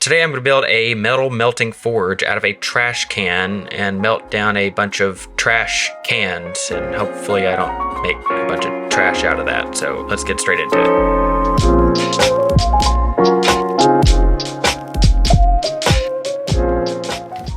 Today I'm going to build a metal melting forge out of a trash can and melt down a bunch of trash cans, and hopefully I don't make a bunch of trash out of that. So let's get straight into it.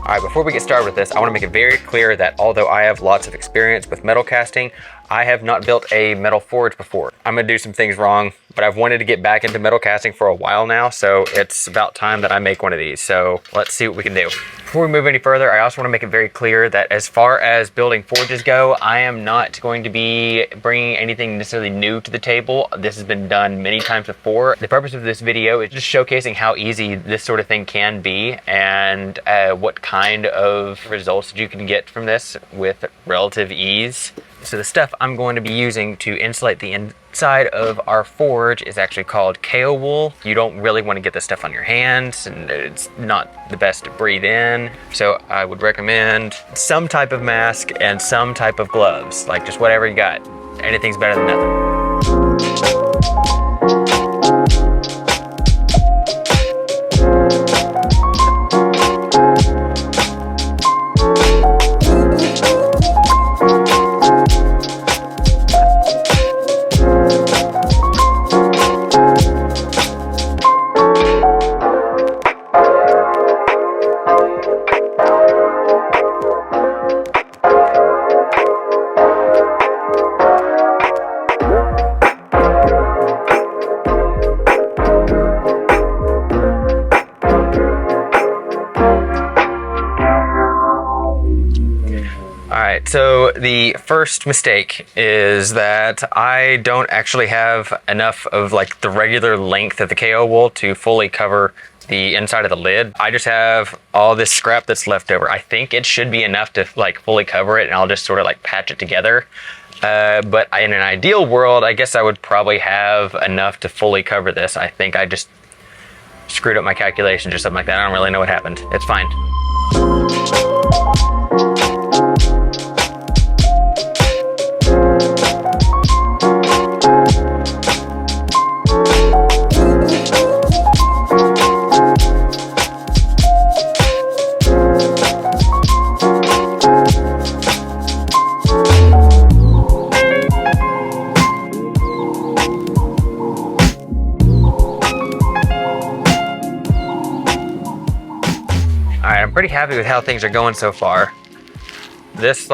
Alright, before we get started with this, I want to make it very clear that although I have lots of experience with metal casting, I have not built a metal forge before. I'm going to do some things wrong, but I've wanted to get back into metal casting for a while now, so it's about time that I make one of these. So let's see what we can do. Before we move any further, I also want to make it very clear that as far as building forges go, I am not going to be bringing anything necessarily new to the table. This has been done many times before. The purpose of this video is just showcasing how easy this sort of thing can be and what kind of results you can get from this with relative ease. So the stuff I'm going to be using to insulate the inside of our forge is actually called KO wool. You don't really want to get this stuff on your hands, and it's not the best to breathe in. So I would recommend some type of mask and some type of gloves, like just whatever you got. Anything's better than nothing. So the first mistake is that I don't actually have enough of like the regular length of the KO wool to fully cover the inside of the lid. I just have all this scrap that's left over. I think it should be enough to like fully cover it, and I'll just sort of like patch it together. But in an ideal world, I guess I would probably have enough to fully cover this. I think I just screwed up my calculations or something like that. I don't really know what happened. It's fine. I'm pretty happy with how things are going so far. This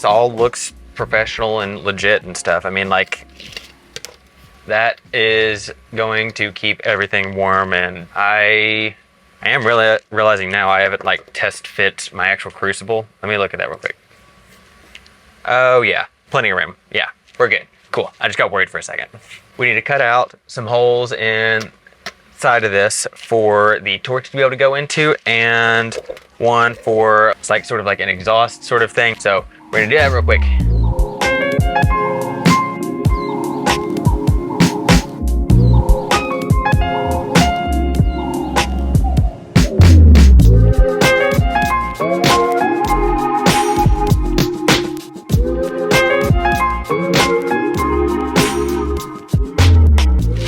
all looks professional and legit and stuff. I mean, like, that is going to keep everything warm, and I am really realizing now I haven't like test fit my actual crucible. Let me look at that real quick. Oh yeah, plenty of room. Yeah, we're good. Cool. I just got worried for a second. We need to cut out some holes in side of this for the torch to be able to go into, and one for it's like sort of like an exhaust sort of thing. So we're gonna do that real quick.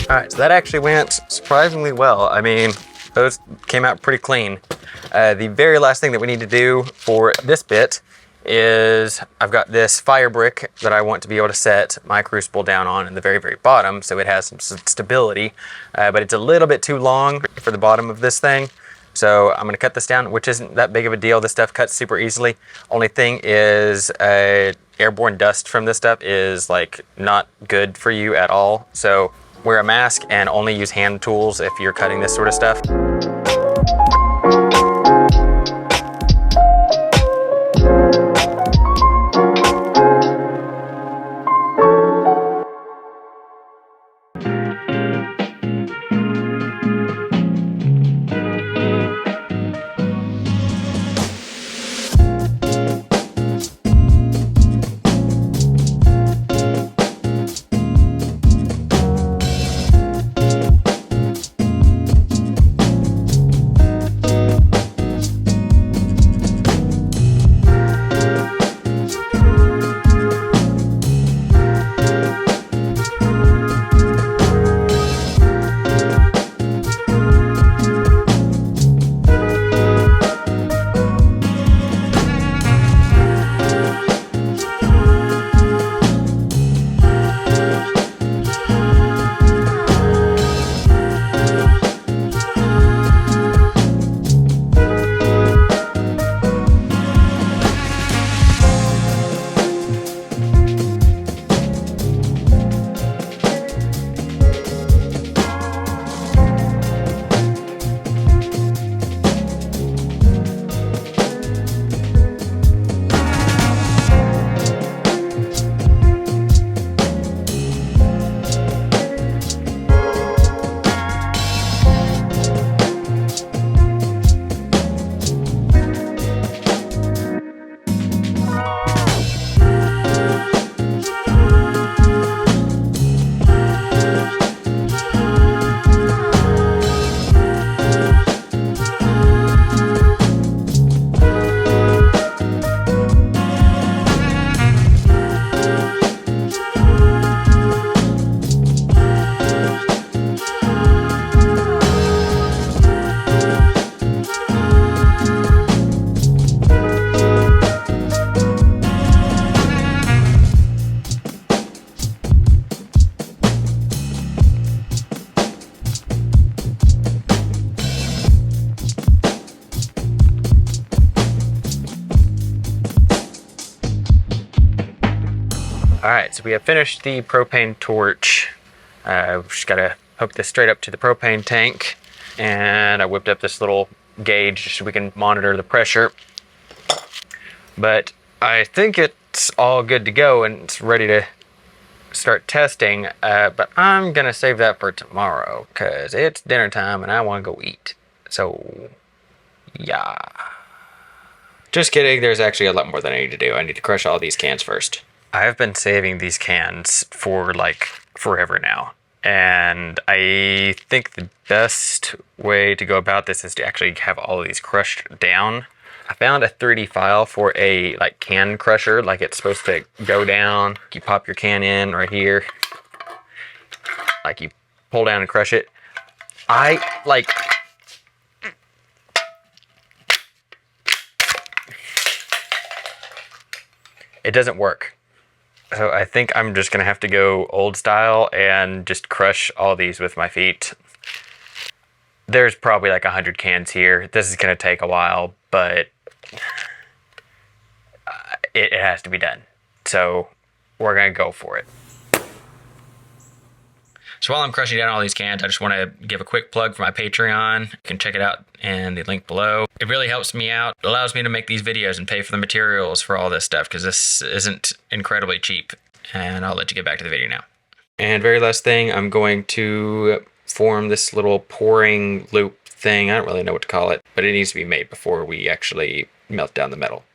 Alright, so that actually went surprisingly well. I mean, those came out pretty clean. The very last thing that we need to do for this bit is I've got this fire brick that I want to be able to set my crucible down on in the very, very bottom, so it has some stability, but it's a little bit too long for the bottom of this thing. So I'm going to cut this down, which isn't that big of a deal. This stuff cuts super easily. Only thing is airborne dust from this stuff is like not good for you at all. So wear a mask and only use hand tools if you're cutting this sort of stuff. guys, we have finished the propane torch. Just gotta hook this straight up to the propane tank, and I whipped up this little gauge so we can monitor the pressure. But I think it's all good to go and it's ready to start testing, but I'm gonna save that for tomorrow because it's dinner time and I want to go eat. So yeah, just kidding. There's actually a lot more that I need to do. I need to crush all these cans first. I've been saving these cans for like forever now, and I think the best way to go about this is to actually have all of these crushed down. I found a 3D file for a like can crusher, like it's supposed to go down. You pop your can in right here, like you pull down and crush it. It doesn't work. So I think I'm just gonna have to go old style and just crush all these with my feet. There's probably like 100 cans here. This is gonna take a while, but it has to be done. So we're gonna go for it. So while I'm crushing down all these cans, I just want to give a quick plug for my Patreon. You can check it out in the link below. It really helps me out. It allows me to make these videos and pay for the materials for all this stuff because this isn't incredibly cheap. And I'll let you get back to the video now. And very last thing, I'm going to form this little pouring loop thing. I don't really know what to call it, but it needs to be made before we actually melt down the metal.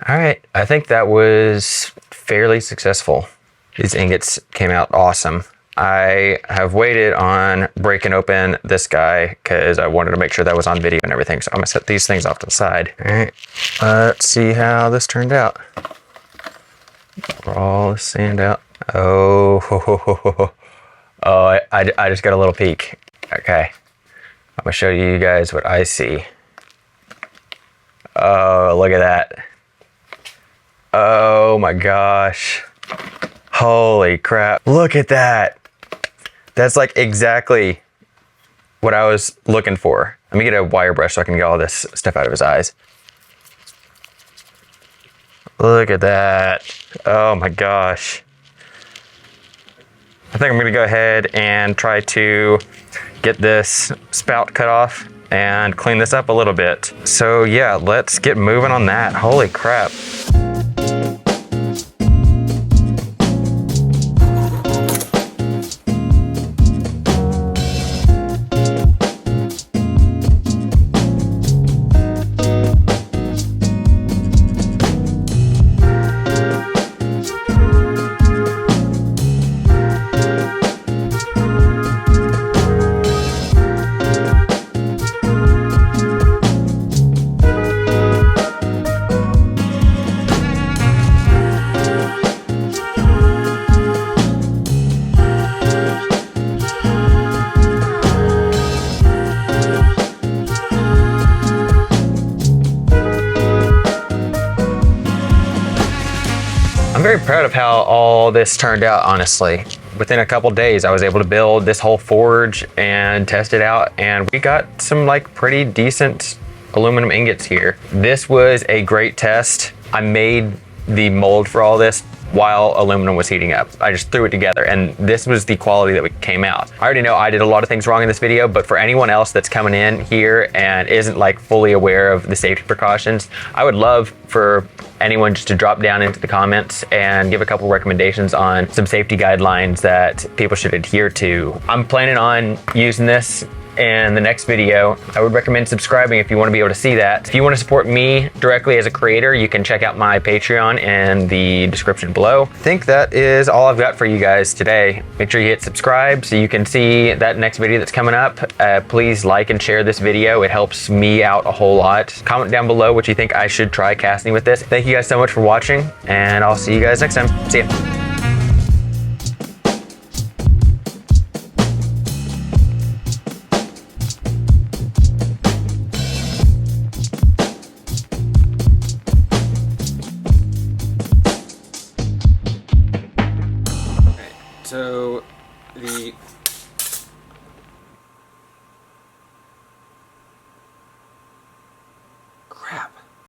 All right, I think that was fairly successful. These ingots came out awesome. I have waited on breaking open this guy because I wanted to make sure that was on video and everything. So I'm gonna set these things off to the side. All right, let's see how this turned out. All the sand out. Oh, oh, I just got a little peek. Okay, I'm gonna show you guys what I see. Oh, look at that. Oh my gosh. Holy crap. Look at that. That's like exactly what I was looking for. Let me get a wire brush so I can get all this stuff out of his eyes. Look at that. Oh my gosh. I think I'm gonna go ahead and try to get this spout cut off and clean this up a little bit. So yeah, let's get moving on that. Holy crap. very proud of how all this turned out, honestly. Within a couple days, I was able to build this whole forge and test it out, and we got some like pretty decent aluminum ingots here. This was a great test. I made the mold for all this while aluminum was heating up. I just threw it together, and this was the quality that came out. I already know I did a lot of things wrong in this video, but for anyone else that's coming in here and isn't like fully aware of the safety precautions, I would love for anyone just to drop down into the comments and give a couple recommendations on some safety guidelines that people should adhere to. I'm planning on using this in the next video. I would recommend subscribing if you want to be able to see that. If you want to support me directly as a creator, you can check out my Patreon in the description below. I think that is all I've got for you guys today. Make sure you hit subscribe so you can see that next video that's coming up. Please like and share this video. It helps me out a whole lot. Comment down below what you think I should try casting with this. Thank you guys so much for watching, and I'll see you guys next time. See ya. So the